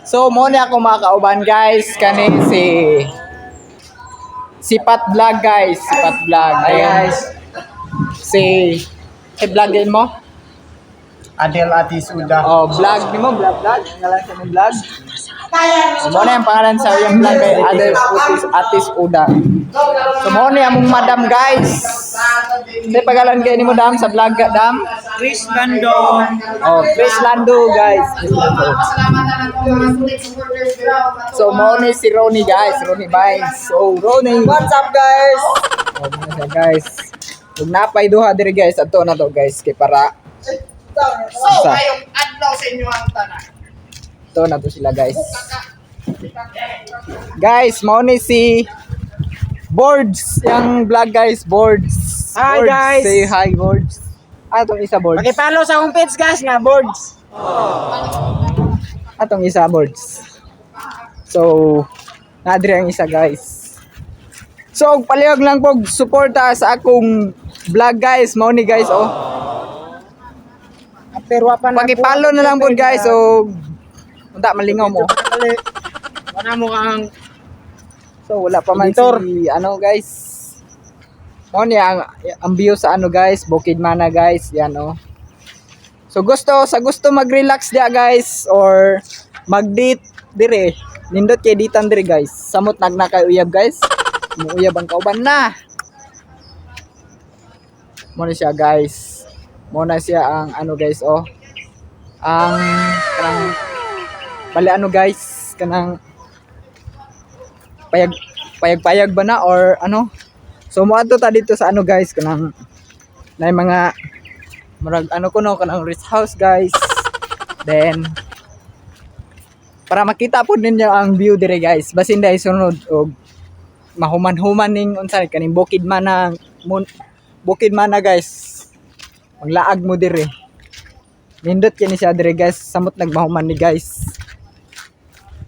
So mo ni ako mga kauban guys kani si Pat Vlog guys, si Pat Vlog. Hi guys, Si vlogin mo? Adel Atis Uda. Oh, vlog ni mo, vlog. Ngalan sa mong vlog. So mo na yung pangalan sa yung vlog kay Atis Uda. So mo ni among madam guys. Hindi pagalan kay ni mo dam sa vlog dam. Chris Lando. Oh, Chris Lando guys. Chris Lando. So mo ni si Ronnie guys, Ronnie Vines. So Ronnie, What's up guys? oh, mga guys. Kung napay duha diri guys, ato na to guys kay para So, kayong adlaw sa inyo ang tanan. ito na to sila guys. Guys, mo ni si Boards, yung vlog guys, Boards. Hi, Boards. guys. Say hi Boards. Atong isa Boards. Paki-follow sa homepage guys nga boards. Atong isa Boards. So, nadiri ang isa guys. So, palihog lang po suporta sa akong vlog guys. Mo ni guys oh. Pero pa Paki-follow na lang po guys. So, unta malingaw mo. Wala mo kang So wala pa man Editor. si ano guys. Mo ni ang view sa ano guys, Bukidmana guys, yan oh. So sa gusto mag-relax dia guys or mag-date dire. Nindot kay ditan dire guys. Samot nagna kay uyab guys. Muuyab ang kauban na. Mo na siya guys. Mo na siya ang ano guys oh. Ang kanang bali ano guys, kanang payag ba na or ano. So moadto ta dito sa ano guys kanang na mga murag ano kuno kanang rest house guys. Then para makita po ninyo ang view dire guys. Basin dai sunod og mahuman-human ning unsa kaning Bukidmana guys. Maglaag mo dire. Nindot kini siya dire guys. Samot nagmahuman ni guys.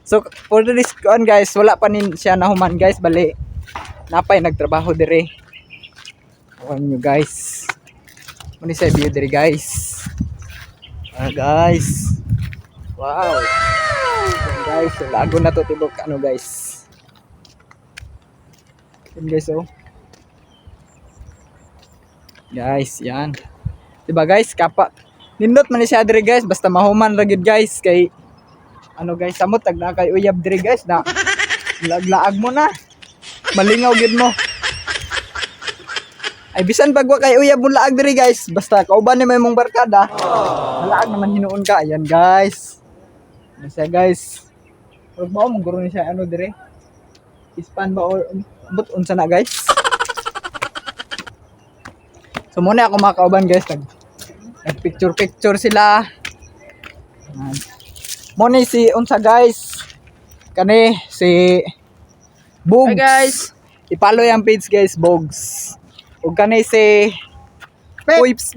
So for this on guys, wala pa nin siya nahuman guys, bali napay nagtrabaho dire. Awan nyo guys. Muni sa view dire guys. Guys. Wow. Guys, lago na to tibok ano guys. Yan guys oh. Guys, yan. Diba guys, kapa. Nindot man ni siya dire guys, basta mahuman ra gyud guys kay ano guys, samot tag na kay uyab dire guys na laag mo na. Malingaw gid mo. Ay bisan pag wa kay uyab mo laag dire guys, basta kauban ni may mong barkada. Malaag naman hinuon ka. Ayan guys. Ano siya guys? Pero ba mo guro ni siya ano dire? Ispan ba or but unsa na guys? So muna ako mga kauban guys, nag picture sila. Muna si unsa guys, kani si Bogs. Hi guys. I-follow yung page guys, Bogs. O kani si Peps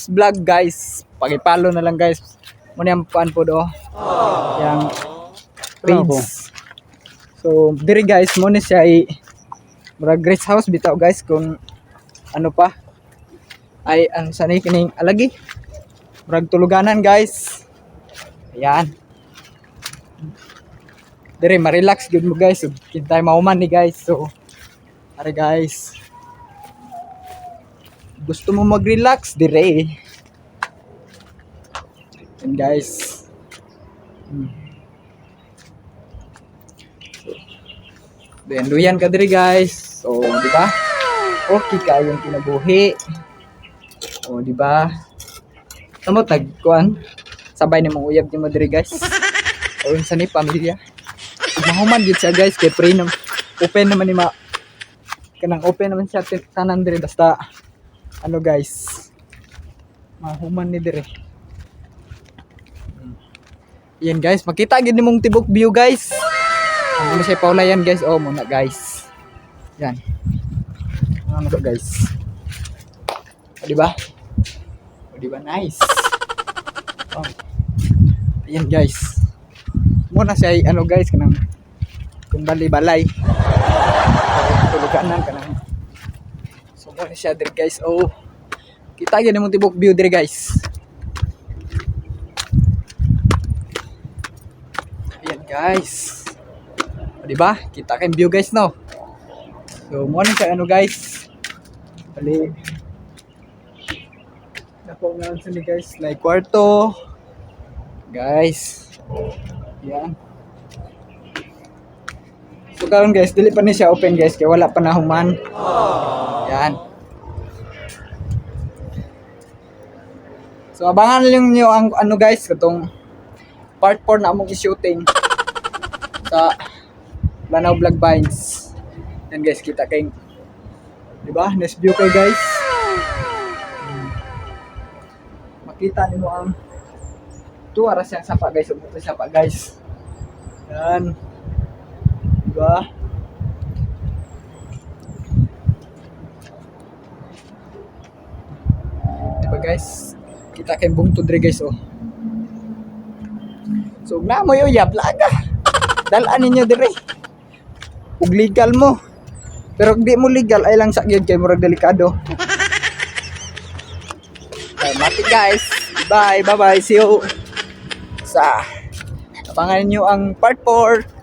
Vlog guys. Paki-follow na lang guys. Muna yung pan po do. Yung page. So diri guys, muna siya murag Grace House bitaw guys kung ano pa. Ay ano sanay kining alagi. Murag tuluganan guys. Ayan. Dire ma-relax gud mo guys. Kintay mauman ni guys. So are guys. Gusto mo mag-relax dire. And guys. So, duyan ka dire guys. So, di ba? Okay ka yung kinabuhi. O, di ba? Tamo tagkuan. Sabay ni mong uyab ni mo dire guys. O sa ni pamilya. Mahuman gid siya guys kay free naman. Open naman ni kanang open naman siya tanan dire basta ano guys. Mahuman ni dire. Yan guys, makita gid nimong tibok view guys. Ano siya paula yan guys. Oh, muna guys. Yan. Ano to guys. O, di ba? O, di ba? Nice. Oh. Ayan guys. Muna siya ano guys kanang kung balay-balay. Tuluganan kanang. So muna siya dire guys. Oh. Kita gyud nimong tibok view dire guys. Guys. O, diba? Kita kayong view guys no. So mo ni kay ano guys. Bali. Nako nga sa ni guys, like kwarto. Guys. Yan. So karon guys, dili pa ni siya open guys kay wala pa na human. Yan. So abangan lang niyo ang ano guys, katong part 4 na among i-shooting sa Lanao Vlog Vines. Yan guys, kita kay, di ba? Nice view kay guys. Makita niyo ang tuwa ra siyang sapa guys, ug sapa guys. Yan. Di ba? Di ba guys? Kita kay bungtod dre guys oh. So na mo yo plaga. Dalan ninyo dire. Ug legal mo. Pero di mo legal ay lang sa gyud kay murag delikado. Okay, mati guys. Bye, bye. See you sa abangan niyo ang part 4.